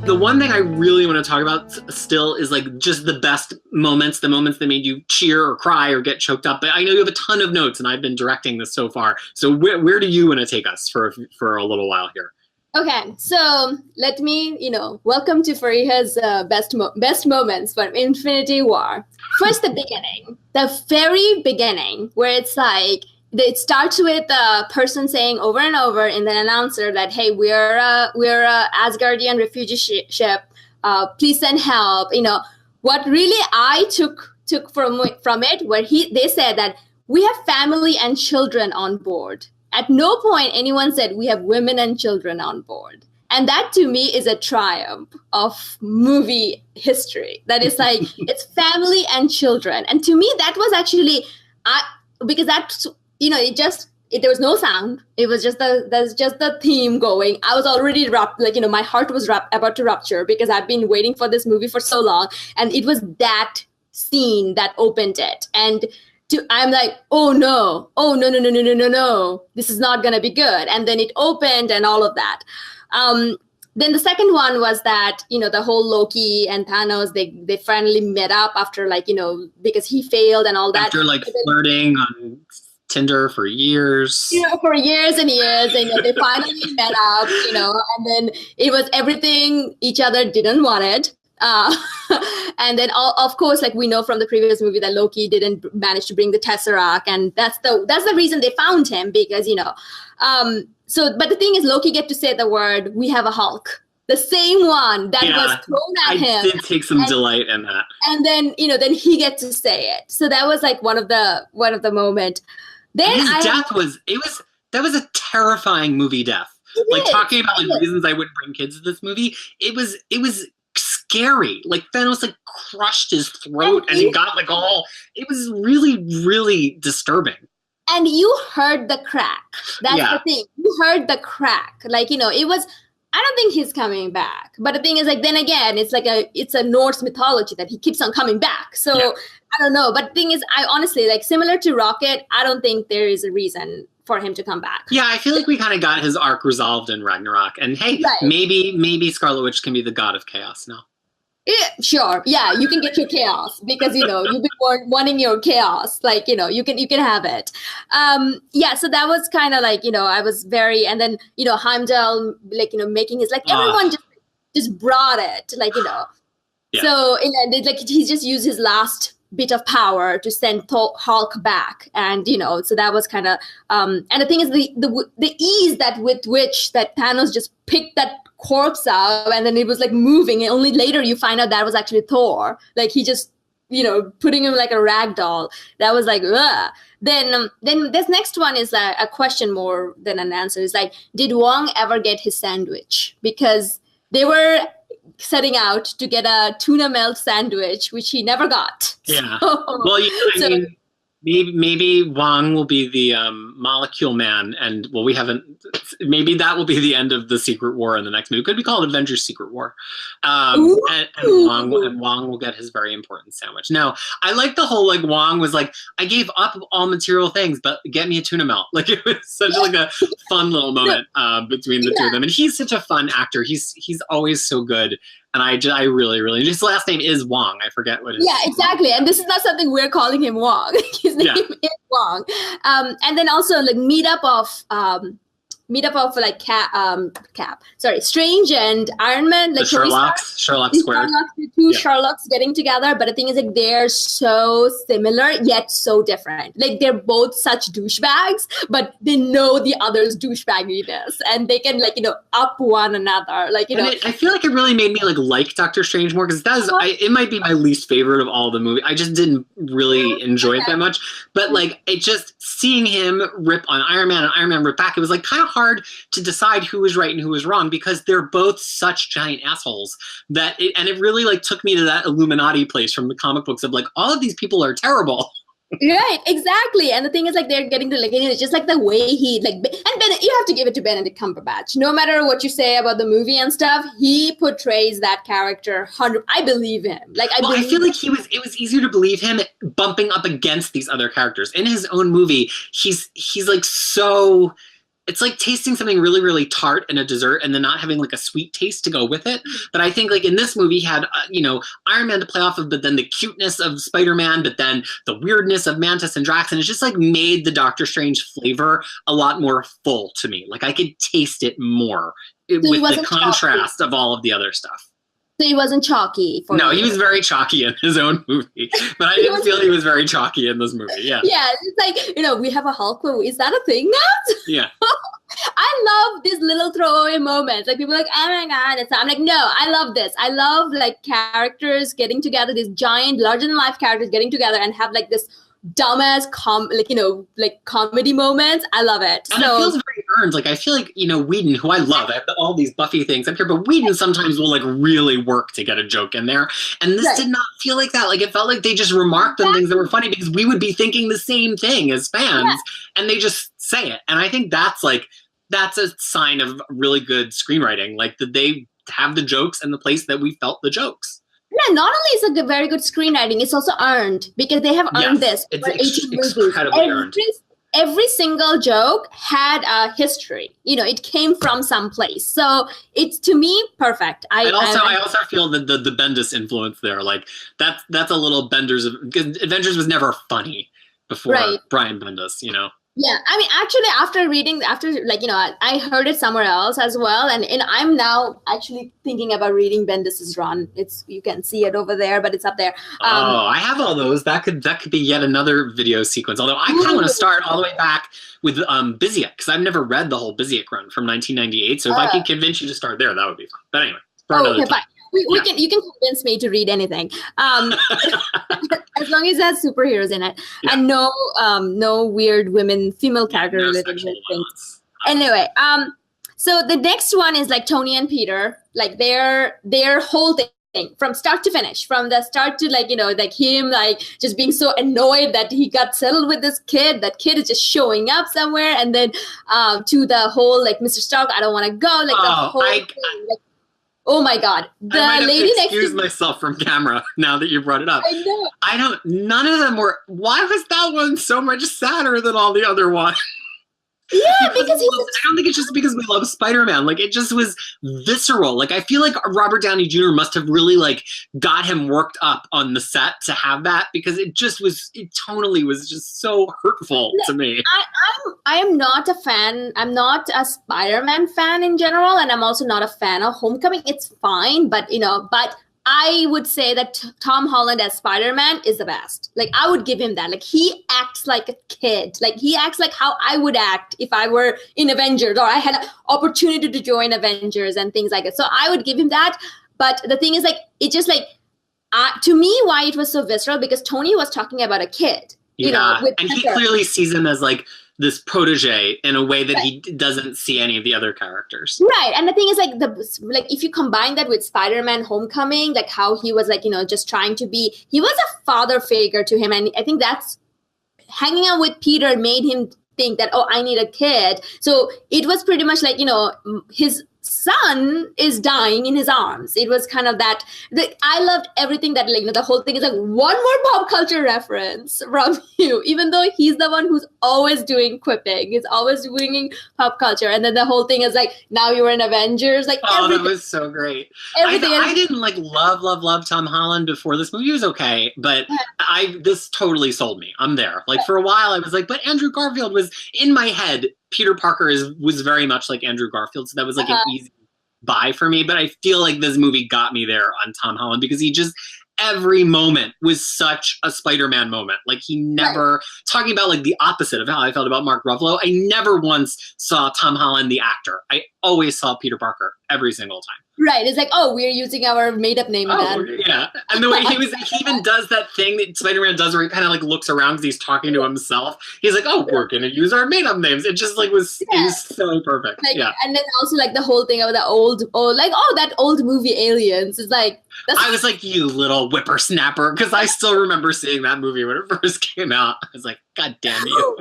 The one thing I really want to talk about still is like just the best moments, the moments that made you cheer or cry or get choked up. But I know you have a ton of notes, and I've been directing this so far. So where do you want to take us for a little while here? Okay, so let me, welcome to Fariha's best moments from Infinity War. First, the very beginning, where it's like, it starts with a person saying over and over in the announcer that, hey, we're a Asgardian refugee ship. Please send help. What really I took from it, where they said that we have family and children on board. At no point anyone said we have women and children on board. And that to me is a triumph of movie history. That is like, it's family and children. And to me, that was actually, because that's, there was no sound. It was just the theme going. I was already my heart was about to rupture because I've been waiting for this movie for so long. And it was that scene that opened it. And I'm like, oh no, this is not going to be good. And then it opened and all of that. Then the second one was that, the whole Loki and Thanos, they finally met up after because he failed and all that. After flirting on Tinder for years. For years and years. And they finally met up, and then it was everything each other didn't want it. And then of course, we know from the previous movie that Loki didn't manage to bring the Tesseract, and that's the reason they found him, because but the thing is, Loki get to say the word, "We have a Hulk," the same one that was thrown at him. I did take some delight in that. And then then he gets to say it. So that was one of the moment. Then his death was a terrifying movie death. Talking about reasons I wouldn't bring kids to this movie, it was scary. Thanos crushed his throat and he got it was really, really disturbing. And you heard the crack. That's the thing. You heard the crack. It was, I don't think he's coming back. But the thing is, then again, it's a Norse mythology that he keeps on coming back. So I don't know. But the thing is, I honestly, similar to Rocket, I don't think there is a reason for him to come back. Yeah, I feel like we kind of got his arc resolved in Ragnarok. And hey, maybe Scarlet Witch can be the god of chaos now. Yeah, sure. Yeah, you can get your chaos because you've been wanting your chaos. You can have it. So that was kind of I was very, and then Heimdall making his everyone just brought it Yeah. So he just used his last bit of power to send Hulk back, and so that was kind of and the thing is the ease with which that Thanos just picked that corpse up, and then it was moving, and only later you find out that was actually Thor. He just putting him like a rag doll. That was ugh. Then this next one is a question more than an answer. It's did Wong ever get his sandwich? Because they were setting out to get a tuna melt sandwich, which he never got. Yeah. Well, I mean, maybe Wong will be the molecule man, and we haven't. Maybe that will be the end of the Secret War in the next movie. It could be called Avengers Secret War, and Wong will get his very important sandwich. Now, I like the whole Wong was I gave up all material things, but get me a tuna melt. It was such a fun little moment between the two of them, and he's such a fun actor. He's always so good. And I really, really, his last name is Wong. I forget what it is. Yeah, exactly. And this is not something we're calling him Wong. His name is Wong. And then also meetup of Cap. Sorry, Strange and Iron Man. The Sherlock Squared. Two Sherlocks getting together. But the thing is they're so similar yet so different. They're both such douchebags, but they know the other's douchebagginess, and they can up one another. I feel like it really made me like Doctor Strange more, because it might be my least favorite of all the movies. I just didn't really enjoy it that much. But it just seeing him rip on Iron Man and Iron Man rip back, it was kind of hard to decide who was right and who was wrong, because they're both such giant assholes and it really took me to that Illuminati place from the comic books of all of these people are terrible. Right, exactly. And the thing is they're getting to it's just the way he and you have to give it to Benedict Cumberbatch. No matter what you say about the movie and stuff, he portrays that character 100. I believe him. I feel like it was easier to believe him bumping up against these other characters. In his own movie, he's so it's like tasting something really, really tart in a dessert and then not having like a sweet taste to go with it. But I think like in this movie he had, Iron Man to play off of, but then the cuteness of Spider-Man, but then the weirdness of Mantis and Drax. And it's just like made the Doctor Strange flavor a lot more full to me. Like I could taste it more with the contrast of all of the other stuff. So he wasn't chalky for No, you. he was very chalky in his own movie. But I didn't feel he was very chalky in this movie. Yeah. Yeah, it's like, we have a Hulk movie. Is that a thing now? Yeah. I love these little throwaway moments. Like people are like, oh my God, it's not. I'm like, no, I love this. I love like characters getting together, these giant, larger than life characters getting together and have like this dumbass comedy moments. I love it. And it feels very earned. Like I feel like, Whedon, who I love, I have all these Buffy things up here, but Whedon sometimes will like really work to get a joke in there. And this did not feel like that. Like it felt like they just remarked on things that were funny because we would be thinking the same thing as fans and they just say it. And I think that's a sign of really good screenwriting. Like that they have the jokes in the place that we felt the jokes. Yeah, not only is it very good screenwriting, it's also earned because they have earned this for 18 movies. Incredibly earned. Every single joke had a history. It came from some place. So it's, to me, perfect. I also feel that the Bendis influence there, like that's a little Benders of, because Avengers was never funny before Brian Bendis, Yeah, I mean, actually, I heard it somewhere else as well, and I'm now actually thinking about reading Bendis's run. You can see it over there, but it's up there. I have all those. That could be yet another video sequence. Although I kind of want to start all the way back with Biziak, because I've never read the whole Biziak run from 1998. So if I could convince you to start there, that would be fun. But anyway, for another time. Fine. You can convince me to read anything, as long as it has superheroes in it and no weird female character related things. Anyway, so the next one is like Tony and Peter, like their whole thing from start to finish, from the start to like him like just being so annoyed that he got settled with this kid. That kid is just showing up somewhere, and then to the whole like Mr. Stark, I don't want to go, like the whole thing. Like, oh my God! The I might have lady to next excuse to myself from camera now that you brought it up. I know. None of them were. Why was that one so much sadder than all the other ones? Yeah, because I don't think it's just because we love Spider-Man. Like it just was visceral. Like I feel like Robert Downey Jr. must have really like got him worked up on the set to have that, because it tonally was just so hurtful to me. I am not a fan. I'm not a Spider-Man fan in general, and I'm also not a fan of Homecoming. It's fine, but I would say that Tom Holland as Spider-Man is the best. Like, I would give him that. Like, he acts like a kid. Like, he acts like how I would act if I were in Avengers or I had an opportunity to join Avengers and things like that. So I would give him that. But the thing is, like, it just, like, to me, why it was so visceral, because Tony was talking about a kid. And he clearly sees him as, like, this protege in a way that he doesn't see any of the other characters. Right. And the thing is, like if you combine that with Spider-Man Homecoming, like how he was like, just trying to be, he was a father figure to him. And I think that's hanging out with Peter made him think that, I need a kid. So it was pretty much like, his son is dying in his arms. It was kind of that. I loved everything that, like, the whole thing is like one more pop culture reference from you, even though he's the one who's always doing quipping. He's always doing pop culture. And then the whole thing is like, now you're in Avengers. Like, that was so great. I didn't like love Tom Holland before this movie. He was okay, but this totally sold me. I'm there. Like for a while I was like, but Andrew Garfield was in my head. Peter Parker was very much like Andrew Garfield, so that was like an easy buy for me. But I feel like this movie got me there on Tom Holland, because he just, every moment was such a Spider-Man moment. Like he never, talking about like the opposite of how I felt about Mark Ruffalo, I never once saw Tom Holland the actor. I always saw Peter Parker every single time. Right. It's like, we're using our made-up name then. Yeah. And the way he even does that thing that Spider-Man does where he kind of like looks around because he's talking to himself. He's like, we're going to use our made-up names. It just like it was so perfect. Like, and then also like the whole thing of the that old movie Aliens is like, I was like, you little whippersnapper, because I still remember seeing that movie when it first came out. I was like, God damn you.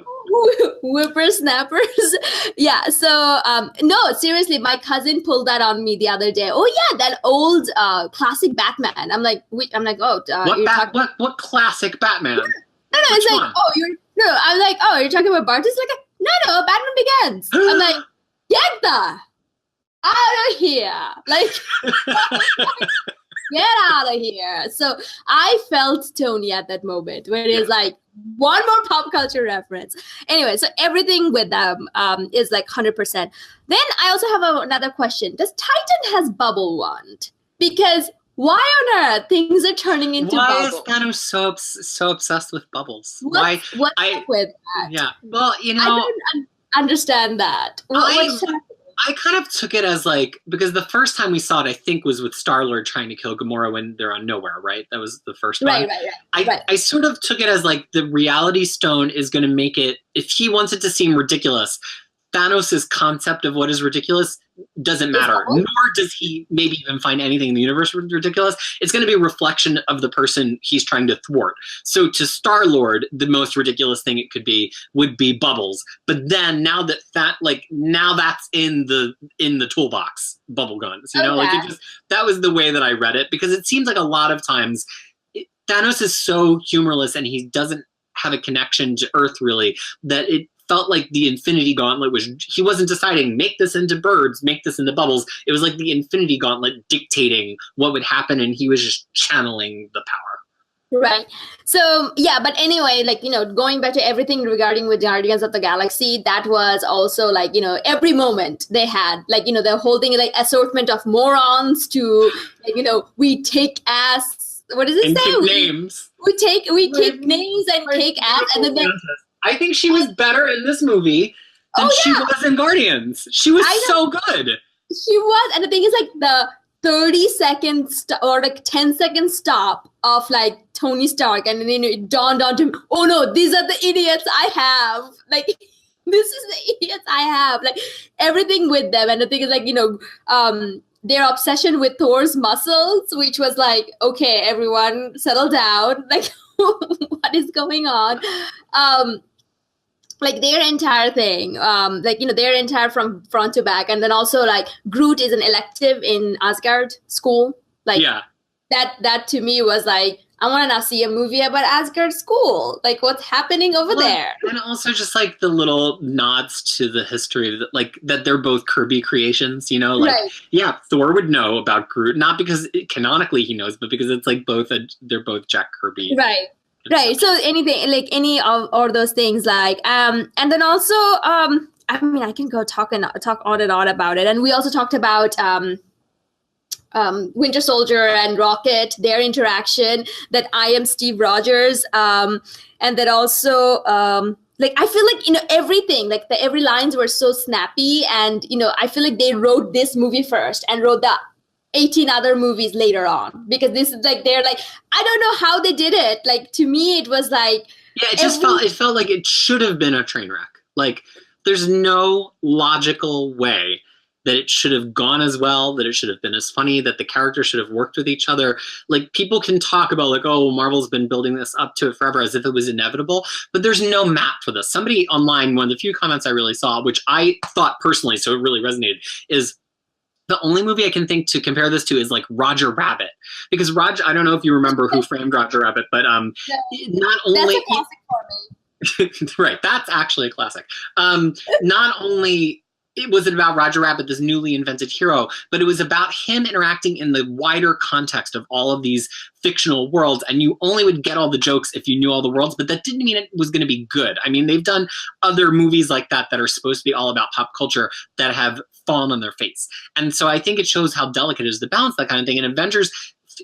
Whippersnappers. Yeah. So no, seriously, my cousin pulled that on me the other day. Oh yeah, that old classic Batman. I'm like, what classic Batman? No, it's like, I'm like, you're talking about Bart? It's like, no, Batman Guardians. I'm like, get the out of here. Like, get out of here. So I felt Tony at that moment where it's like, one more pop culture reference. Anyway, so everything with them is like 100%. Then I also have another question. Does Titan has bubble wand? Because why on earth things are turning into bubbles? Why is Thanos so obsessed with bubbles? What's up with that? Yeah, well, you know, I don't understand that. I kind of took it as like, because the first time we saw it, I think, was with Star-Lord trying to kill Gamora when they're on Nowhere, right? That was the first one. Right. I sort of took it as like the Reality Stone is going to make it, if he wants it to seem ridiculous, Thanos' concept of what is ridiculous doesn't matter, nor does he maybe even find anything in the universe ridiculous. It's going to be a reflection of the person he's trying to thwart. So to Star-Lord, the most ridiculous thing it could be would be bubbles. But then now that's in the toolbox, bubble guns. You know, that was the way that I read it, because it seems like a lot of times Thanos is so humorless and he doesn't have a connection to Earth really, that it felt like the Infinity Gauntlet he wasn't deciding, make this into birds, make this into bubbles. It was like the Infinity Gauntlet dictating what would happen, and he was just channeling the power. Right. So, yeah, but anyway, like, you know, going back to everything regarding with Guardians of the Galaxy, that was also like, you know, every moment they had, like, you know, they're holding like assortment of morons to, like, you know, we take ass, what does it say? Names. We kick names and take ass, and then I think she was better in this movie than she was in Guardians. She was so good. She was. And the thing is, like, the 30-second or like 10-second stop of like Tony Stark, and then it dawned on him, oh no, these are the idiots I have. Like, this is the idiots I have. Like, everything with them. And the thing is, like, you know, their obsession with Thor's muscles, which was like, okay, everyone settle down. Like, what is going on? Like their entire thing, like, you know, their entire from front to back. And then also like Groot is an elective in Asgard school. Like that to me was like, I want to now see a movie about Asgard school. Like, what's happening over there? And also just like the little nods to the history that, like, that they're both Kirby creations, you know, like, yeah, Thor would know about Groot, not because canonically he knows, but because it's like they're both Jack Kirby. Right. Right. So anything, like any of all those things, like, and then also, I mean, I can go talk on and on about it. And we also talked about Winter Soldier and Rocket, their interaction, that I am Steve Rogers. And then also, like, I feel like, you know, everything, like every lines were so snappy. And, you know, I feel like they wrote this movie first and wrote the 18 other movies later on, because this is like, they're like, I don't know how they did it. Like, to me, it was like, yeah, it felt like it should have been a train wreck. Like, there's no logical way that it should have gone as well, that it should have been as funny, that the characters should have worked with each other. Like, people can talk about like, oh, Marvel's been building this up to it forever as if it was inevitable, but there's no map for this. Somebody online, one of the few comments I really saw, which I thought personally, so it really resonated, is the only movie I can think to compare this to is like Roger Rabbit, because I don't know if you remember Who Framed Roger Rabbit, but not only that's a classic for me. Right, that's actually a classic. Not only was it about Roger Rabbit, this newly invented hero, but it was about him interacting in the wider context of all of these fictional worlds, and you only would get all the jokes if you knew all the worlds, but that didn't mean it was going to be good. I mean, they've done other movies like that that are supposed to be all about pop culture that have fallen on their face. And so I think it shows how delicate it is to balance that kind of thing. And Avengers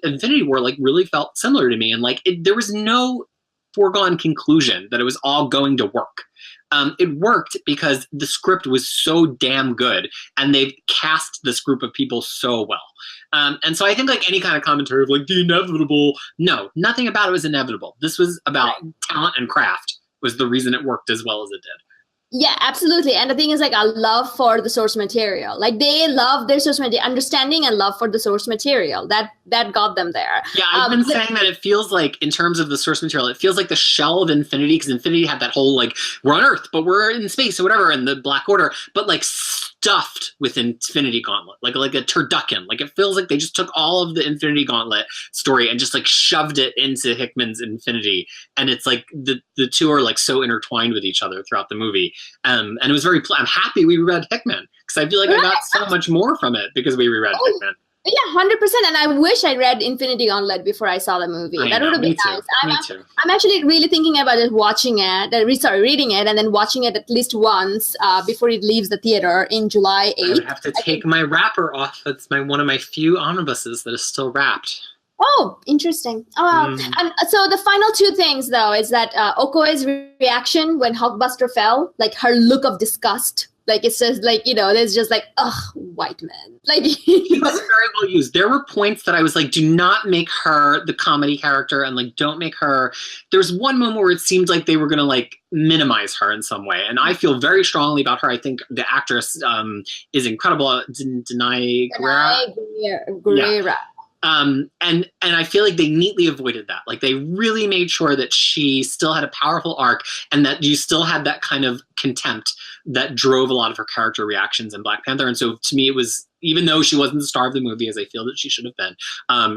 Infinity War like really felt similar to me, and like there was no foregone conclusion that it was all going to work. It worked because the script was so damn good, and they've cast this group of people so well. And so I think like any kind of commentary of like the inevitable, no, nothing about it was inevitable. This was about talent and craft was the reason it worked as well as it did. Yeah, absolutely. And the thing is, like, a love for the source material. Like, they love their source material, understanding and love for the source material. That got them there. Yeah, I've been saying that it feels like, in terms of the source material, it feels like the shell of Infinity, because Infinity had that whole, like, we're on Earth, but we're in space or whatever, and the Black Order, but, like, stuffed with Infinity Gauntlet, like a turducken. Like, it feels like they just took all of the Infinity Gauntlet story and just like shoved it into Hickman's Infinity, and it's like the two are like so intertwined with each other throughout the movie. And it was I'm happy we reread Hickman, because I feel like I got so much more from it because we reread Hickman. Yeah, 100%. And I wish I read Infinity Gauntlet before I saw the movie. That would have been nice. I'm actually really thinking about just watching it, reading it, and then watching it at least once before it leaves the theater in July 8th. I have to take my wrapper off. That's one of my few omnibuses that is still wrapped. Oh, interesting. And so the final two things, though, is that Okoye's reaction when Hulkbuster fell, like her look of disgust. Like, it's just like, there's just like, ugh, white men. Like, he was very well used. There were points that I was like, do not make her the comedy character, and like, don't make her. There's one moment where it seemed like they were going to like minimize her in some way. And I feel very strongly about her. I think the actress is incredible. Denai Guerrera. Yeah. And I feel like they neatly avoided that. Like, they really made sure that she still had a powerful arc, and that you still had that kind of contempt that drove a lot of her character reactions in Black Panther. And so to me, it was, even though she wasn't the star of the movie as I feel that she should have been,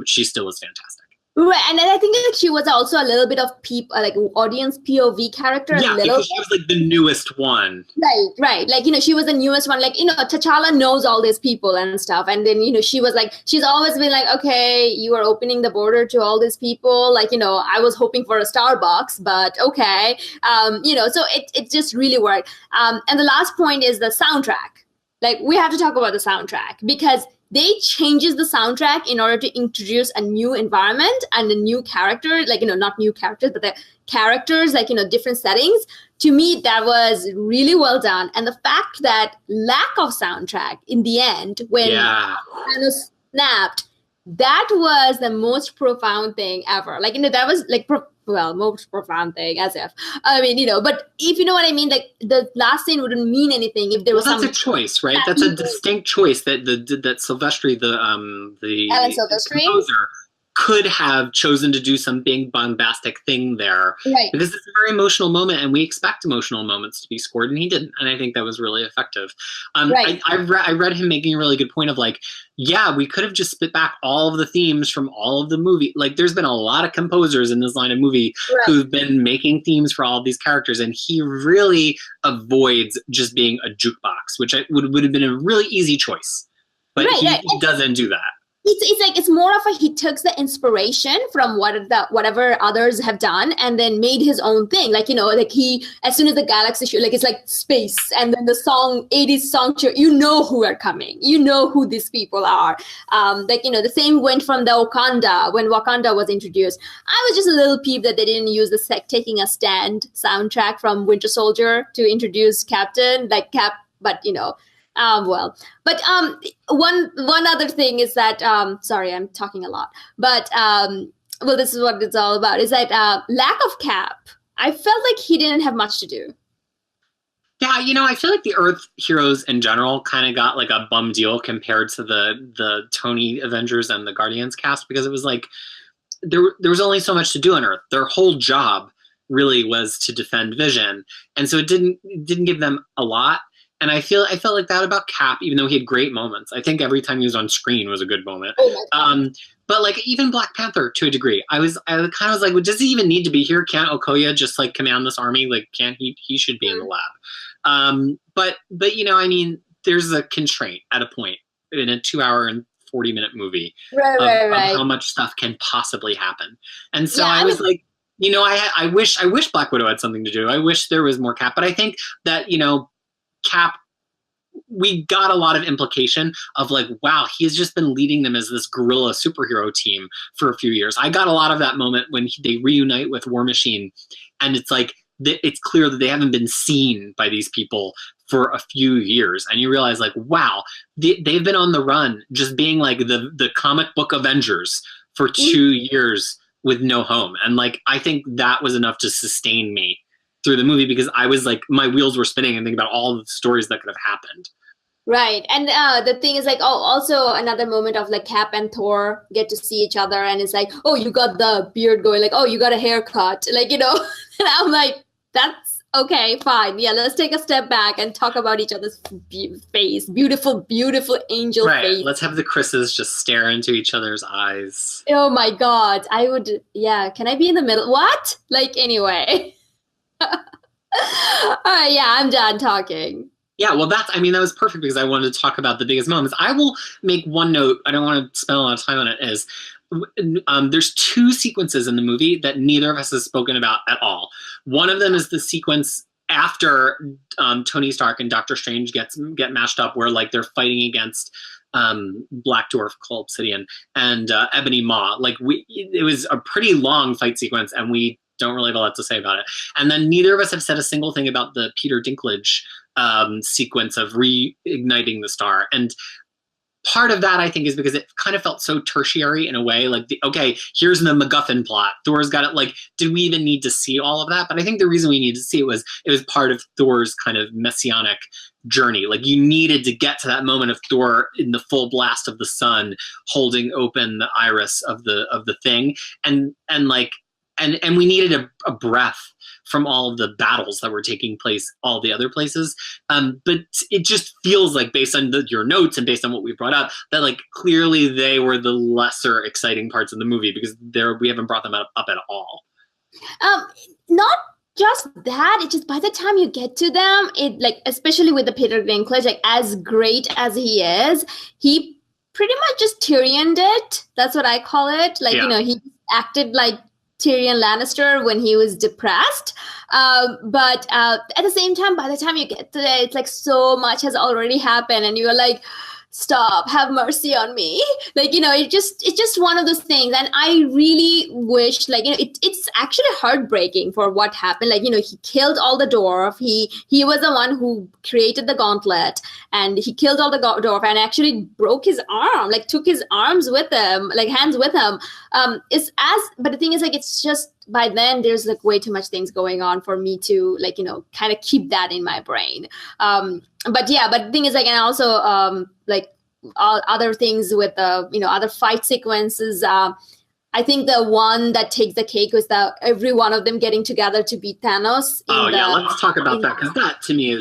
she still was fantastic. Right, and then I think that she was also a little bit of like audience POV character. Yeah, because she was like the newest one. Right. Like, she was the newest one. Like, T'Challa knows all these people and stuff. And then, she was like, she's always been like, okay, you are opening the border to all these people. Like, I was hoping for a Starbucks, but okay. So it just really worked. And the last point is the soundtrack. Like, we have to talk about the soundtrack, because they changes the soundtrack in order to introduce a new environment and a new character, like, not new characters, but the characters, like, different settings. To me, that was really well done. And the fact that lack of soundtrack in the end, when Thanos snapped, that was the most profound thing ever. Like, that was like, most profound thing, as if. I mean, but if you know what I mean, like, the last scene wouldn't mean anything if there was that's a choice, right? That's a distinct choice that that Silvestri, the Alan Silvestri, composer, could have chosen to do some big bombastic thing there, right? Because it's a very emotional moment, and we expect emotional moments to be scored, and he didn't, and I think that was really effective. Right. I read him making a really good point of like, yeah, we could have just spit back all of the themes from all of the movie. Like, there's been a lot of composers in this line of movie who've been making themes for all of these characters, and he really avoids just being a jukebox, which would have been a really easy choice, but he doesn't do that. It's like, it's more of he took the inspiration from whatever others have done and then made his own thing. Like, like he, as soon as the galaxy show, like, it's like space, and then the 80s song show, who are coming, who these people are. Like, the same went from the Wakanda, when Wakanda was introduced. I was just a little peeved that they didn't use the Taking a Stand soundtrack from Winter Soldier to introduce Captain, like Cap, but but one other thing is that, sorry, I'm talking a lot, but this is what it's all about, is that lack of Cap. I felt like he didn't have much to do. Yeah, I feel like the Earth heroes in general kind of got like a bum deal compared to the Tony Avengers and the Guardians cast, because it was like there was only so much to do on Earth. Their whole job really was to defend Vision, and so it didn't give them a lot. And I felt like that about Cap, even though he had great moments. I think every time he was on screen was a good moment. But like, even Black Panther, to a degree, I kind of was like, well, does he even need to be here? Can't Okoye just like command this army? Like, can't he should be in the lab. But I mean, there's a constraint at a point in a 2-hour and 40-minute movie of how much stuff can possibly happen. And so I was like, I wish Black Widow had something to do. I wish there was more Cap. But I think that, Cap, we got a lot of implication of like, wow, he has just been leading them as this guerrilla superhero team for a few years. I got a lot of that moment when they reunite with War Machine, and it's like, it's clear that they haven't been seen by these people for a few years. And you realize like, wow, they've been on the run, just being like the comic book Avengers for 2 years with no home. And like, I think that was enough to sustain me through the movie, because I was like, my wheels were spinning and thinking about all the stories that could have happened. Right. And the thing is like, also another moment of like Cap and Thor get to see each other, and it's like, oh, you got the beard going, like, oh, you got a haircut, like, and I'm like, that's Okay, fine. Yeah, let's take a step back and talk about each other's face. Beautiful, beautiful angel Right. face. Let's have the Chris's just stare into each other's eyes. Oh my God. I would, yeah. Can I be in the middle? What? Like, anyway. Yeah, I'm done talking. Yeah, well, that was perfect because I wanted to talk about the biggest moments. I will make one note. I don't want to spend a lot of time on it. There's two sequences in the movie that neither of us has spoken about at all. One of them is the sequence after Tony Stark and Doctor Strange get mashed up, where like they're fighting against Black Dwarf, Cull Obsidian, and Ebony Maw. Like it was a pretty long fight sequence, and we don't really have a lot to say about it. And then neither of us have said a single thing about the Peter Dinklage sequence of reigniting the star. And part of that, I think, is because it kind of felt so tertiary in a way. Like, okay, here's the MacGuffin plot. Thor's got it. Like, did we even need to see all of that? But I think the reason we needed to see it was part of Thor's kind of messianic journey. Like, you needed to get to that moment of Thor in the full blast of the sun, holding open the iris of the thing, and we needed a breath from all of the battles that were taking place all the other places. But it just feels like, based on your notes and based on what we brought up, that like clearly they were the lesser exciting parts of the movie because we haven't brought them up at all. Not just that, it's just by the time you get to them, it like, especially with the Peter Dinklage, like as great as he is, he pretty much just Tyrion'd it. That's what I call it. Like, Yeah. He acted like Tyrion Lannister when he was depressed. But at the same time, by the time you get to it, it's like so much has already happened and you're like, stop, have mercy on me. Like, it's just one of those things. And I really wish, like, it's actually heartbreaking for what happened. Like, he killed all the dwarf. He was the one who created the gauntlet and he killed all the dwarf and actually broke his arm, like took his arms with him, like hands with him. But the thing is, like, it's just, by then there's like way too much things going on for me to like, kind of keep that in my brain. But the thing is, like, and also like all other things with other fight sequences. I think the one that takes the cake was every one of them getting together to beat Thanos. Let's talk about that, because that to me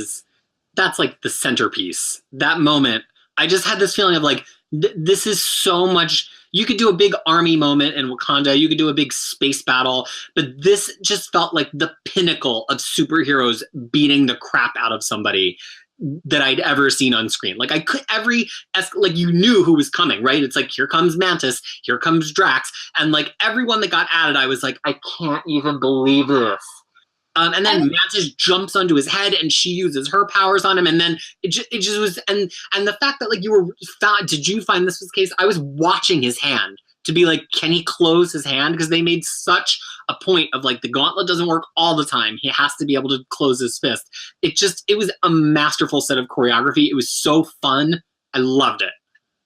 that's like the centerpiece. That moment, I just had this feeling of like, this is so much. You could do a big army moment in Wakanda. You could do a big space battle. But this just felt like the pinnacle of superheroes beating the crap out of somebody that I'd ever seen on screen. Like you knew who was coming, right? It's like, here comes Mantis, here comes Drax. And like everyone that got added, I was like, I can't even believe this. And then Mantis jumps onto his head and she uses her powers on him. And then it just was, and the fact that like did you find this was the case? I was watching his hand to be like, can he close his hand? Because they made such a point of like, the gauntlet doesn't work all the time. He has to be able to close his fist. It was a masterful set of choreography. It was so fun. I loved it.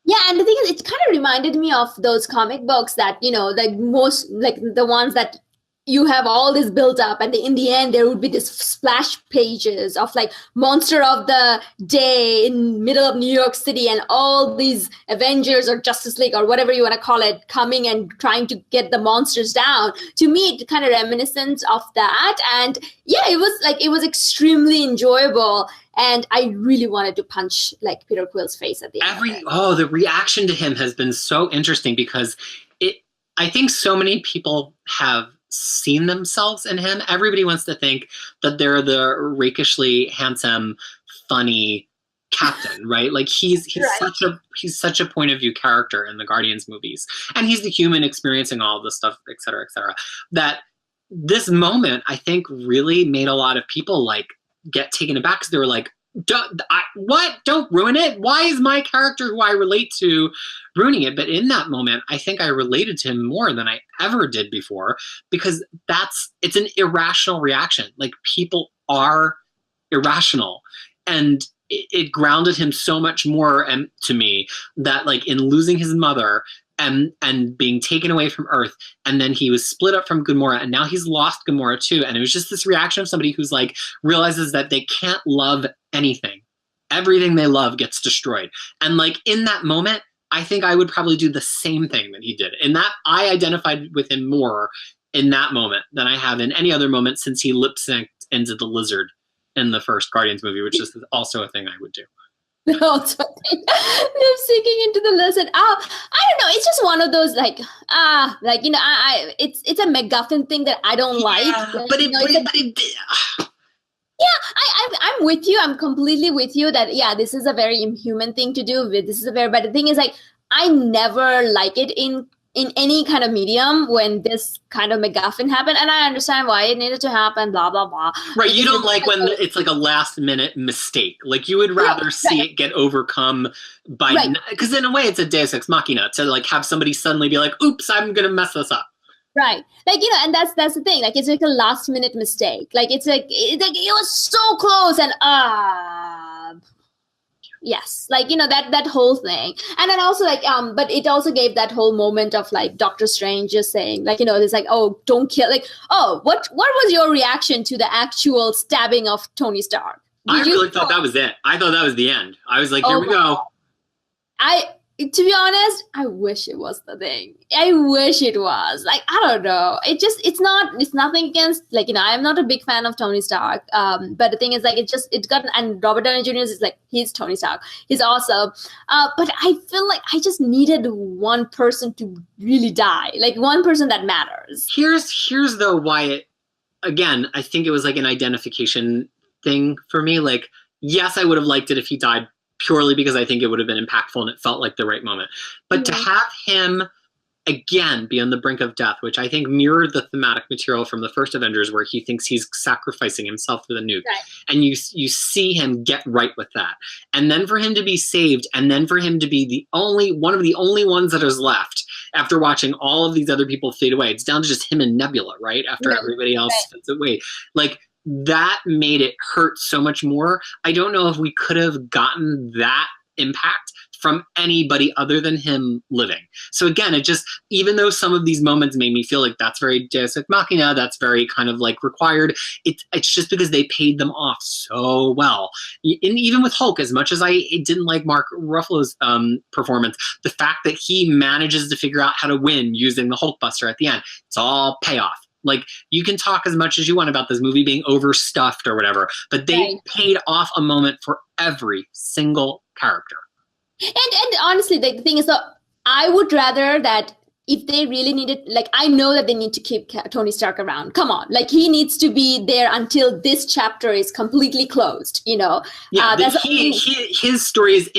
Yeah, and the thing is, it kind of reminded me of those comic books that, like most, like the ones that you have all this built up and in the end there would be this splash pages of like monster of the day in middle of New York City and all these Avengers or Justice League or whatever you want to call it coming and trying to get the monsters down. To me, it kind of reminiscent of that. And yeah, it was extremely enjoyable. And I really wanted to punch like Peter Quill's face at the end. The reaction to him has been so interesting because I think so many people have seen themselves in him. Everybody wants to think that they're the rakishly handsome, funny captain, right? Like he's right. He's such a point of view character in the Guardians movies, and he's the human experiencing all of this stuff, et cetera, that this moment I think really made a lot of people like get taken aback because they were like, don't ruin it. Why is my character who I relate to ruining it? But in that moment, I think I related to him more than I ever did before because it's an irrational reaction. Like people are irrational, and it grounded him so much more to me that like in losing his mother and being taken away from Earth, and then he was split up from Gamora, and now he's lost Gamora too. And it was just this reaction of somebody who's like realizes that they can't love anything. Everything they love gets destroyed. And like in that moment, I think I would probably do the same thing that he did. In that, I identified with him more in that moment than I have in any other moment since he lip synced into the lizard in the first Guardians movie, which is also a thing I would do. Also, they're sinking into the lizard. I don't know. It's just one of those it's a MacGuffin thing that I don't like. But I'm with you. I'm completely with you that, this is a very inhuman thing to do. But the thing is, like, I never like it in any kind of medium when this kind of MacGuffin happened. And I understand why it needed to happen, blah, blah, blah. Right. You don't like when it's like a last minute mistake. Like, you would rather see it get overcome by, because in a way it's a Deus Ex Machina to like have somebody suddenly be like, oops, I'm going to mess this up. Right. Like, and that's the thing. Like, it's like a last minute mistake. Like, it was so close and yes, like, that whole thing. And then also like, but it also gave that whole moment of like Doctor Strange just saying like, it's like, oh, don't kill, like, oh, what was your reaction to the actual stabbing of Tony Stark? I really thought that was it. I thought that was the end. I was like, here we go. To be honest, I wish it was the thing. I wish it was. Like, I don't know. It's nothing against, like, I'm not a big fan of Tony Stark. But the thing is, like, and Robert Downey Jr. is like, he's Tony Stark. He's awesome. But I feel like I just needed one person to really die. Like, one person that matters. Here's though why it, again, I think it was like an identification thing for me. Like, yes, I would have liked it if he died, purely because I think it would have been impactful and it felt like the right moment. But to have him, again, be on the brink of death, which I think mirrored the thematic material from the first Avengers, where he thinks he's sacrificing himself for the nuke. Right. And you see him get right with that. And then for him to be saved, and then for him to be one of the only ones that is left after watching all of these other people fade away. It's down to just him and Nebula, right? After everybody else fades away. Like, that made it hurt so much more. I don't know if we could have gotten that impact from anybody other than him living. So again, it just, even though some of these moments made me feel like that's very Deus Ex Machina, that's very kind of like required, it's just because they paid them off so well. And even with Hulk, as much as I didn't like Mark Ruffalo's performance, the fact that he manages to figure out how to win using the Hulkbuster at the end, it's all payoff. Like, you can talk as much as you want about this movie being overstuffed or whatever, but they paid off a moment for every single character. And honestly, the thing is, though, I would rather that if they really needed, like, I know that they need to keep Tony Stark around. Come on, like, he needs to be there until this chapter is completely closed. Yeah, his story is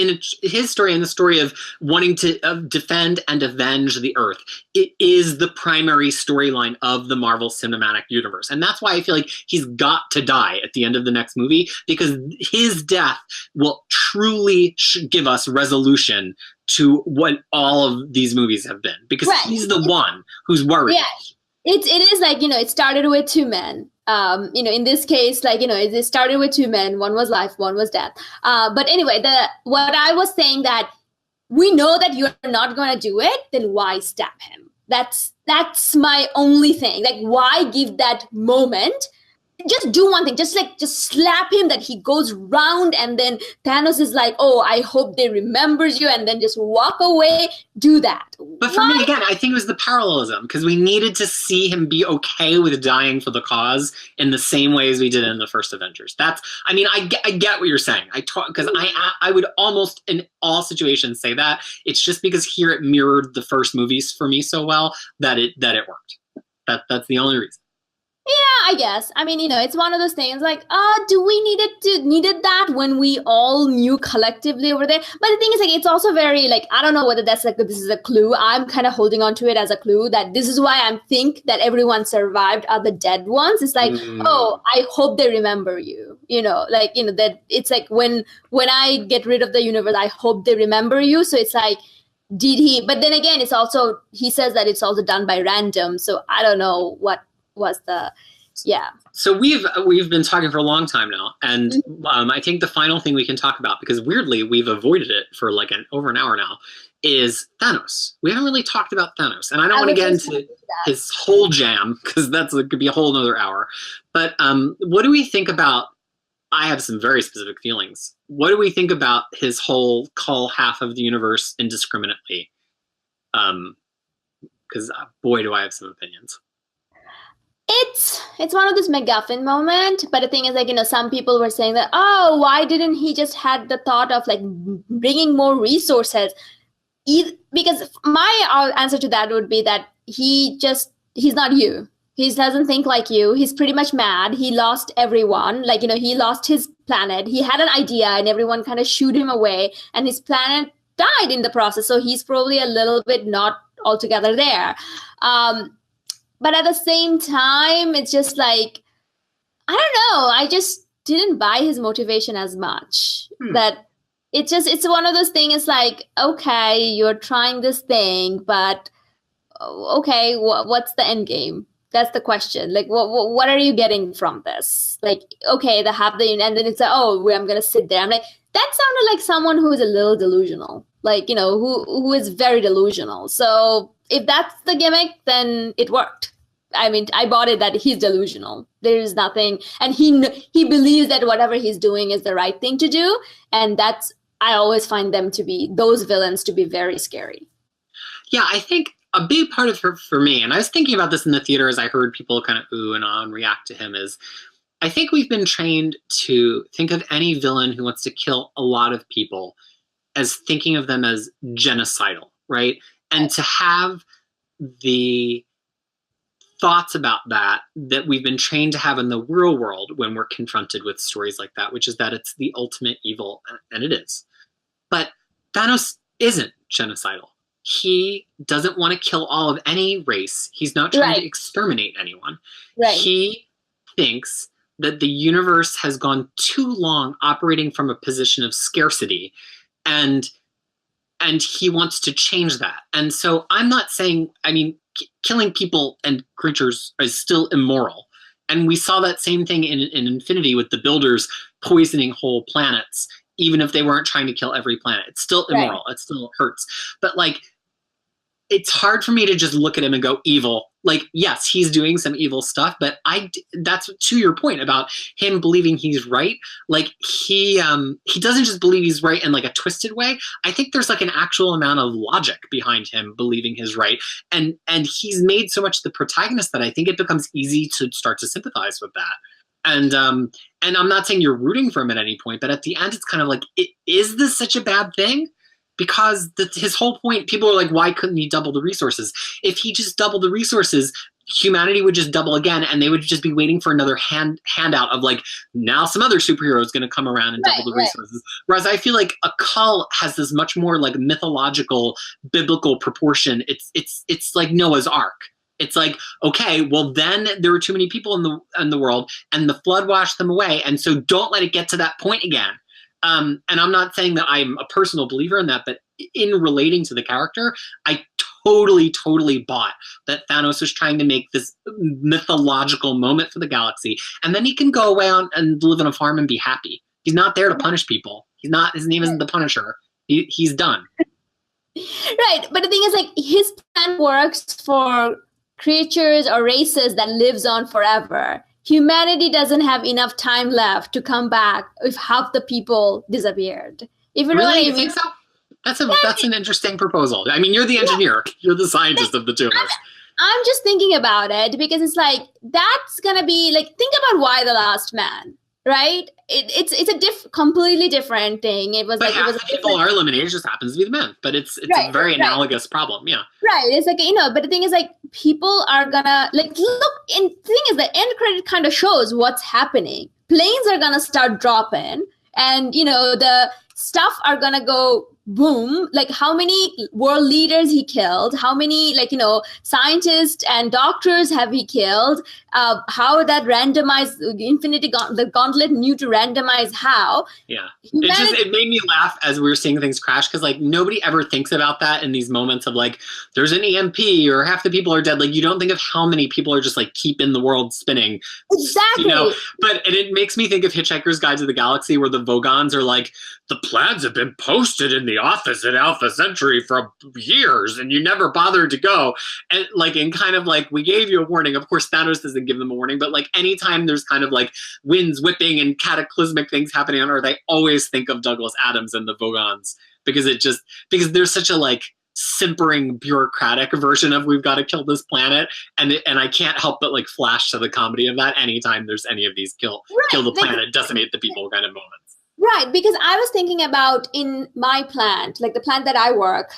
his story and the story of wanting to defend and avenge the Earth. It is the primary storyline of the Marvel Cinematic Universe, and that's why I feel like he's got to die at the end of the next movie, because his death will truly give us resolution to what all of these movies have been, because he's the one who's worried. Yeah, it is like, it started with two men. In this case, like, it started with two men. One was life, one was death. But anyway, what I was saying, that we know that you're not going to do it, then why stab him? That's my only thing. Like, why give that moment? Just do one thing, just slap him, that he goes round, and then Thanos is like, oh, I hope they remembers you, and then just walk away. Do that. But for me, again, I think it was the parallelism, because we needed to see him be okay with dying for the cause in the same way as we did in the first Avengers. I get what you're saying. Because I would almost in all situations say that. It's just because here it mirrored the first movies for me so well that it worked. That's the only reason. Yeah, I guess. It's one of those things like, do we needed that when we all knew collectively over there? But the thing is, like, it's also very, like, I don't know whether that's like, this is a clue. I'm kind of holding on to it as a clue that this is why I think that everyone survived are the dead ones. It's like, oh, I hope they remember you. That it's like when I get rid of the universe, I hope they remember you. So it's like, did he? But then again, it's also, he says that it's also done by random. So I don't know what was the So we've been talking for a long time now, and I think the final thing we can talk about, because weirdly we've avoided it for like over an hour now, is Thanos. We haven't really talked about Thanos, and I don't want to get into his whole jam, because could be a whole nother hour. But what do we think about? I have some very specific feelings. What do we think about his whole call half of the universe indiscriminately? Because boy, do I have some opinions. It's one of this MacGuffin moment, but the thing is, like, you know, some people were saying that, oh, why didn't he just had the thought of like bringing more resources? Because my answer to that would be that he's not you. He doesn't think like you. He's pretty much mad. He lost everyone. Like, you know, he lost his planet. He had an idea and everyone kind of shooed him away and his planet died in the process. So he's probably a little bit not altogether there. But at the same time, it's just like, I don't know. I just didn't buy his motivation as much. That it's one of those things. It's like, okay, you're trying this thing, but okay, what's the end game? That's the question. Like, what are you getting from this? Like, okay, they have the, and then it's like, oh, I'm gonna sit there. I'm like, that sounded like someone who is a little delusional. Like, you know, who is very delusional. So if that's the gimmick, then it worked. I mean, I bought it that he's delusional. There is nothing, and he believes that whatever he's doing is the right thing to do, and that's, I always find those villains to be very scary. Yeah, I think a big part of her for me, and I was thinking about this in the theater as I heard people kind of ooh and ah and react to him, is I think we've been trained to think of any villain who wants to kill a lot of people as thinking of them as genocidal, right? And to have the thoughts about that we've been trained to have in the real world when we're confronted with stories like that, which is that it's the ultimate evil, and it is. But Thanos isn't genocidal. He doesn't want to kill all of any race. He's not trying to exterminate anyone. Right. He thinks that the universe has gone too long operating from a position of scarcity, and he wants to change that. And so I'm not saying, I mean, killing people and creatures is still immoral. And we saw that same thing in Infinity with the builders poisoning whole planets, even if they weren't trying to kill every planet. It's still immoral. It still hurts. But like, it's hard for me to just look at him and go evil. Like, yes, he's doing some evil stuff, but that's to your point about him believing he's right. Like, he doesn't just believe he's right in like a twisted way. I think there's like an actual amount of logic behind him believing he's right. And he's made so much the protagonist that I think it becomes easy to start to sympathize with that. And I'm not saying you're rooting for him at any point, but at the end, it's kind of like, is this such a bad thing? Because his whole point, people are like, why couldn't he double the resources? If he just doubled the resources, humanity would just double again, and they would just be waiting for another handout of like, now some other superhero is going to come around and double the resources. Whereas I feel like a cull has this much more like mythological, biblical proportion. It's like Noah's Ark. It's like, okay, well then there were too many people in the world, and the flood washed them away, and so don't let it get to that point again. And I'm not saying that I'm a personal believer in that, but in relating to the character, I totally bought that Thanos was trying to make this mythological moment for the galaxy, and then he can go away and live on a farm and be happy. He's not there to punish people. He's not. His name isn't the Punisher. He's done. Right, but the thing is, like, his plan works for creatures or races that lives on forever. Humanity doesn't have enough time left to come back if half the people disappeared. If you know what I mean. You think so? That's an interesting proposal. I mean, you're the engineer. You're the scientist of the two of us. I'm just thinking about it because it's like, that's gonna be like, think about Y: The Last Man, right? It's a completely different thing. It was, but like, it was people are eliminated. It just happens to be the men, but it's a very analogous problem. Yeah, right. It's like, you know, but the thing is, like, people are gonna like look. And the thing is, the end credit kind of shows what's happening. Planes are gonna start dropping, and you know, the stuff are gonna go boom. Like, how many world leaders he killed, how many, like, you know, scientists and doctors have he killed, how that randomized the gauntlet knew to randomize how. Yeah, it made me laugh as we were seeing things crash, because like nobody ever thinks about that in these moments of like, there's an EMP or half the people are dead. Like, you don't think of how many people are just like keeping the world spinning. Exactly. You know, but it makes me think of Hitchhiker's Guide to the Galaxy, where the Vogons are like, the plans have been posted in the office at Alpha Centauri for years, and you never bothered to go. And like, in kind of like, we gave you a warning. Of course, Thanos doesn't give them a warning, but like, anytime there's kind of like winds whipping and cataclysmic things happening on Earth, I always think of Douglas Adams and the Vogons, because there's such a like simpering bureaucratic version of we've got to kill this planet, and I can't help but like flash to the comedy of that anytime there's any of these kill the planet, decimate the people kind of moments. Right, because I was thinking about in my plant, like the plant that I work,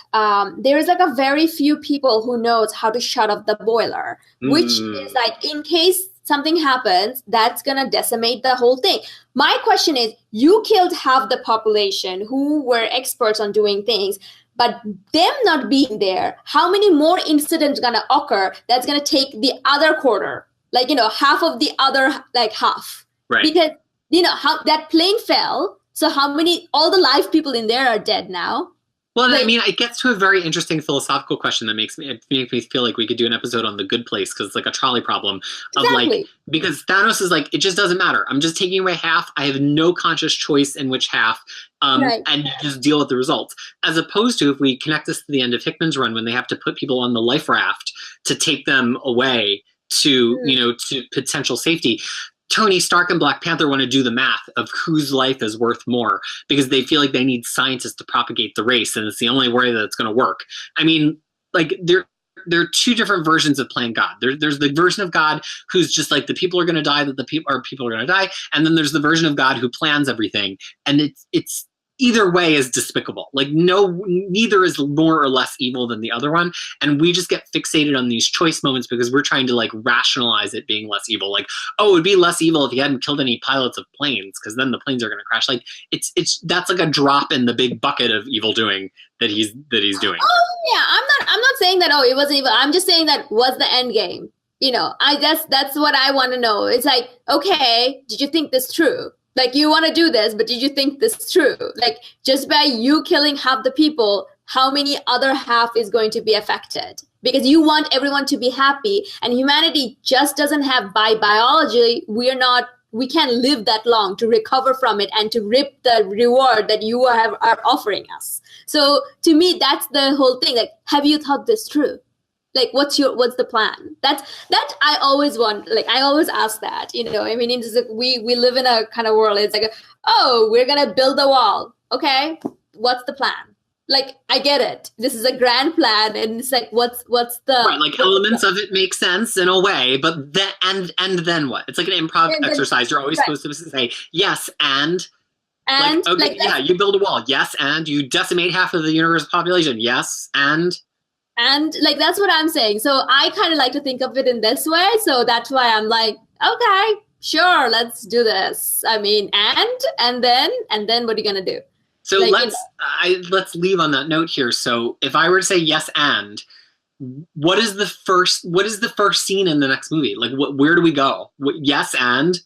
there is like a very few people who knows how to shut off the boiler, which is like in case something happens, that's gonna decimate the whole thing. My question is, you killed half the population who were experts on doing things, but them not being there, how many more incidents gonna occur that's gonna take the other quarter, like, you know, half of the other, like half. Right. Because you know how that plane fell, so how many, all the live people in there are dead now. Well, like, I mean, it gets to a very interesting philosophical question that makes me feel like we could do an episode on The Good Place, because it's like a trolley problem of like, because Thanos is like, it just doesn't matter. I'm just taking away half. I have no conscious choice in which half, and you just deal with the results. As opposed to if we connect this to the end of Hickman's run, when they have to put people on the life raft to take them away to, you know, to potential safety. Tony Stark and Black Panther want to do the math of whose life is worth more, because they feel like they need scientists to propagate the race, and it's the only way that it's going to work. I mean, like there are two different versions of playing God. There's the version of God who's just like, the people are going to die, that the people are going to die, and then there's the version of God who plans everything, and it's either way is despicable. Like neither is more or less evil than the other one. And we just get fixated on these choice moments because we're trying to like rationalize it being less evil. Like, oh, it'd be less evil if he hadn't killed any pilots of planes, because then the planes are going to crash. Like that's like a drop in the big bucket of evil doing that he's doing. Oh yeah, I'm not saying that, oh, it wasn't evil. I'm just saying that was the end game. You know, that's what I want to know. It's like, okay, did you think this true? Like, you want to do this, but did you think this is true? Like, just by you killing half the people, how many other half is going to be affected? Because you want everyone to be happy, and humanity just doesn't have, by biology, we can't live that long to recover from it and to reap the reward that you are offering us. So to me, that's the whole thing. Like, have you thought this through? Like, what's the plan? That I always want, like, I always ask that, you know. I mean, it's like we live in a kind of world. It's like, oh, we're going to build a wall. Okay. What's the plan? Like, I get it. This is a grand plan. And it's like, what's the... Right, like elements of it make sense in a way, but then, and then what? It's like an improv exercise. You're always supposed to say, yes, and... And like, okay, yeah, you build a wall. Yes, and you decimate half of the universe's population. Yes, and... And like, that's what I'm saying. So I kind of like to think of it in this way. So that's why I'm like, okay, sure, let's do this. I mean, and then what are you going to do? So like, let's leave on that note here. So if I were to say yes, and what is the first scene in the next movie? Like, where do we go? Yes, and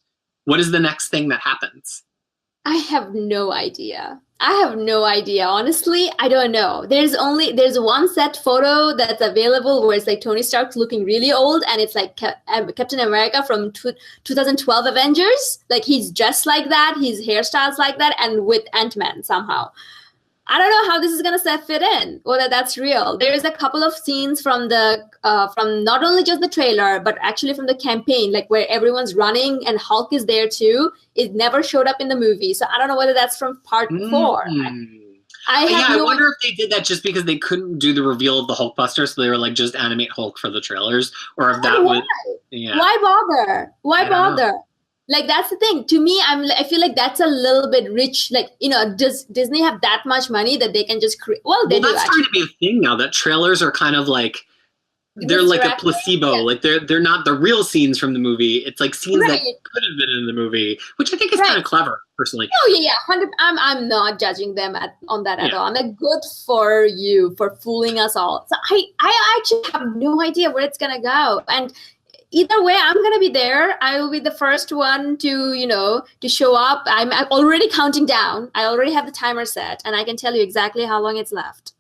what is the next thing that happens? I have no idea. Honestly, I don't know. There's one set photo that's available where it's like Tony Stark's looking really old, and it's like Captain America from 2012 Avengers. Like, he's dressed like that, his hairstyle's like that, and with Ant-Man somehow. I don't know how this is gonna fit in, whether that's real. There is a couple of scenes from from not only just the trailer, but actually from the campaign, like where everyone's running and Hulk is there too. It never showed up in the movie, so I don't know whether that's from part 4. I wonder if they did that just because they couldn't do the reveal of the Hulkbuster, so they were like, just animate Hulk for the trailers, or if that would. Yeah. Why bother? Why bother? Like, that's the thing. To me, I feel like that's a little bit rich. Like, you know, does Disney have that much money that they can just create? Well, they do. That's starting to be a thing now, that trailers are kind of like, they're like a placebo. Yeah. Like, they're not the real scenes from the movie. It's like scenes that could have been in the movie, which I think is kind of clever, personally. Oh yeah. I'm not judging them on that at all. I'm like, good for you for fooling us all. So I actually have no idea where it's gonna go. And either way, I'm going to be there. I will be the first one to show up. I'm already counting down. I already have the timer set, and I can tell you exactly how long it's left.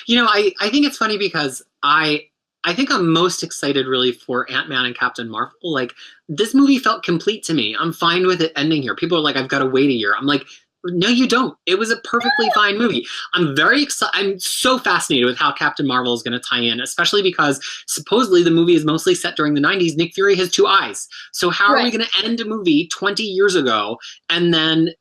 You know, I think it's funny because I think I'm most excited really for Ant-Man and Captain Marvel. Like, this movie felt complete to me. I'm fine with it ending here. People are like, I've got to wait a year. I'm like, No, you don't. It was a perfectly fine movie. I'm very excited. I'm so fascinated with how Captain Marvel is going to tie in, especially because supposedly the movie is mostly set during the 90s. Nick Fury has 2 eyes. So how are we going to end a movie 20 years ago and then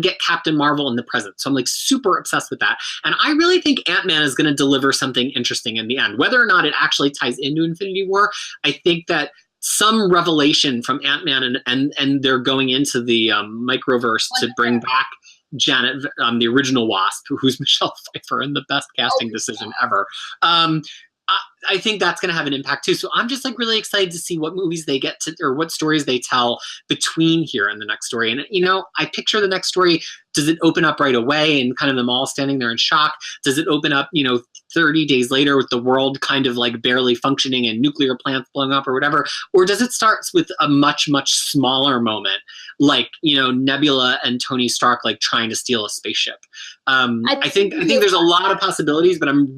get Captain Marvel in the present? So I'm like super obsessed with that. And I really think Ant-Man is going to deliver something interesting in the end. Whether or not it actually ties into Infinity War, I think that some revelation from Ant-Man and they're going into the microverse to bring back Janet, the original Wasp, who's Michelle Pfeiffer, and the best casting decision ever. I think that's going to have an impact too. So I'm just like really excited to see what movies they get to, or what stories they tell between here and the next story. And, you know, I picture the next story. Does it open up right away and kind of them all standing there in shock? Does it open up, 30 days later with the world kind of like barely functioning and nuclear plants blowing up or whatever? Or does it start with a much, much smaller moment, like, Nebula and Tony Stark like trying to steal a spaceship? I think there's a lot of possibilities, but I'm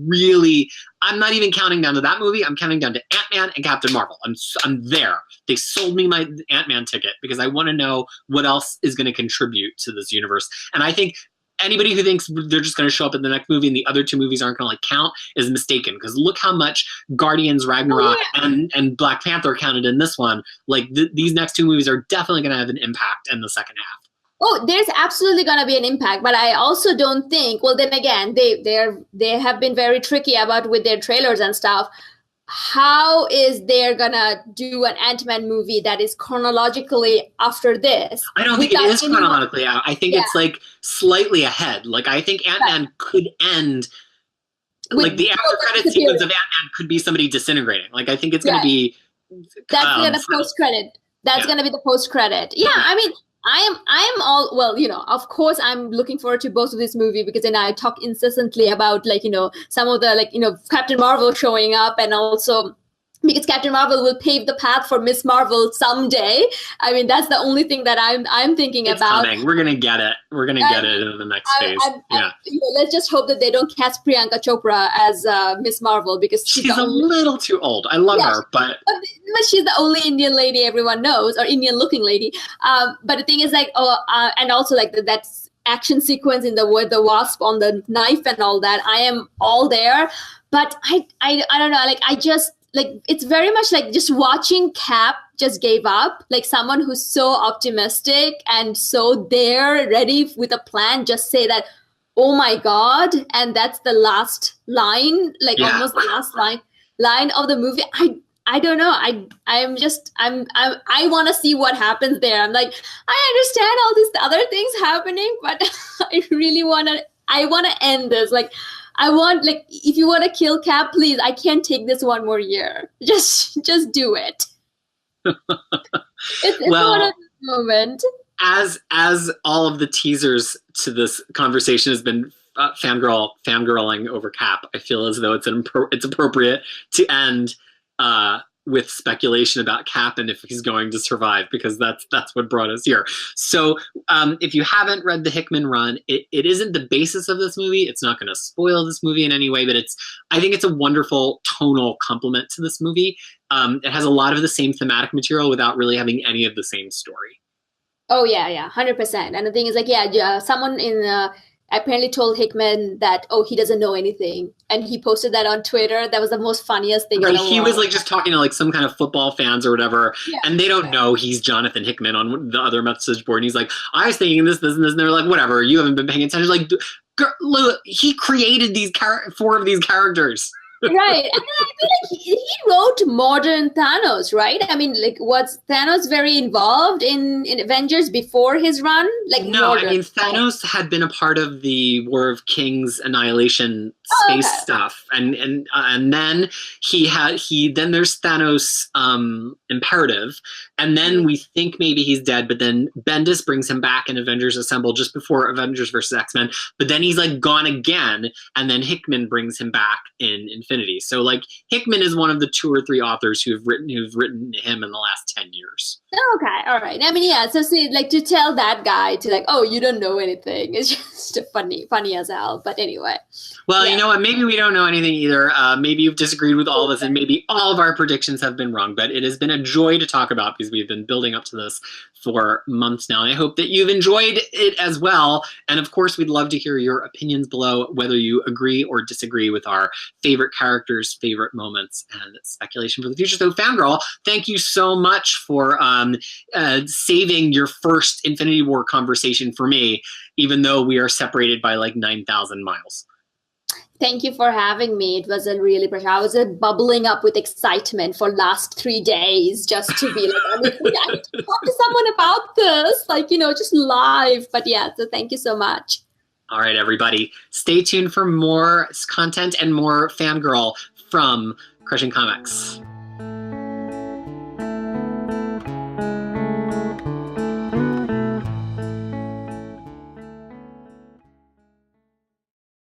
not even counting down to that movie. I'm counting down to Ant-Man and Captain Marvel. I'm there. They sold me my Ant-Man ticket because I want to know what else is going to contribute to this universe. And I think anybody who thinks they're just going to show up in the next movie and the other 2 movies aren't going to count is mistaken, because look how much Guardians Ragnarok and Black Panther counted in this one. Like these next 2 movies are definitely going to have an impact in the second half. Oh, there's absolutely going to be an impact, but I also don't think, well, then again, they have been very tricky about with their trailers and stuff. How is they're going to do an Ant-Man movie that is chronologically after this? I don't think it is chronologically out. I think it's like slightly ahead. Like I think Ant-Man could end, like the after credit sequence of Ant-Man could be somebody disintegrating. Like I think it's going to be. That's going to post credit. That's going to be the post credit. Yeah, I mean. I am all, well, of course I'm looking forward to both of this movie, because then I talk incessantly about some of the Captain Marvel showing up, and also because Captain Marvel will pave the path for Miss Marvel someday. I mean, that's the only thing that I'm thinking about. Coming. We're gonna get it. We're gonna get it in the next phase. Let's just hope that they don't cast Priyanka Chopra as Miss Marvel, because she's a little too old. I love her, but she's the only Indian lady everyone knows, or Indian-looking lady. But the thing is, and also that action sequence in the Wasp on the knife and all that. I am all there, but I don't know. It's very much like just watching Cap just gave up, like someone who's so optimistic and so there, ready with a plan, just say that, oh my God, and that's the last line, almost the last line of the movie. I don't know. I want to see what happens there. I'm like, I understand all these other things happening, but I really want to end this. Like, I want, if you want to kill Cap, please, I can't take this one more year. Just do it. It's one of the moment. As all of the teasers to this conversation has been fangirling over Cap, I feel as though it's appropriate to end with speculation about Cap and if he's going to survive, because that's what brought us here. So if you haven't read the Hickman run, it isn't the basis of this movie. It's not going to spoil this movie in any way, but I think it's a wonderful tonal complement to this movie. It has a lot of the same thematic material without really having any of the same story. Oh yeah, 100%. And the thing is, someone apparently told Hickman that, he doesn't know anything. And he posted that on Twitter. That was the most funniest thing. Right, he was just talking to some kind of football fans or whatever. Yeah. And they don't know he's Jonathan Hickman on the other message board. And he's like, I was thinking this, and this. And they're like, whatever, you haven't been paying attention. Like, look, he created 4 of these characters. Right. And then I feel like he wrote modern Thanos, right? I mean, was Thanos very involved in Avengers before his run? No, I mean, Thanos had been a part of the War of Kings Annihilation space stuff. And then then there's Thanos Imperative. And then we think maybe he's dead, but then Bendis brings him back in Avengers Assemble just before Avengers versus X-Men. But then he's gone again, and then Hickman brings him back in Infinity. So Hickman is one of the 2 or 3 authors who've written him in the last 10 years. Okay, all right. I mean, yeah. So see, to tell that guy to you don't know anything, it's just funny as hell. But anyway. Well, know what? Maybe we don't know anything either. Maybe you've disagreed with all of us, and maybe all of our predictions have been wrong. But it has been a joy to talk about because we've been building up to this for months now. And I hope that you've enjoyed it as well. And of course, we'd love to hear your opinions below, whether you agree or disagree with our favorite characters, favorite moments, and speculation for the future. So, Fangirl, thank you so much for saving your first Infinity War conversation for me, even though we are separated by like 9,000 miles. Thank you for having me. It was a really pleasure. I was bubbling up with excitement for last 3 days just to be like, I have to talk to someone about this, like, just live. But yeah, so thank you so much. All right, everybody. Stay tuned for more content and more Fangirl from Crushing Comics.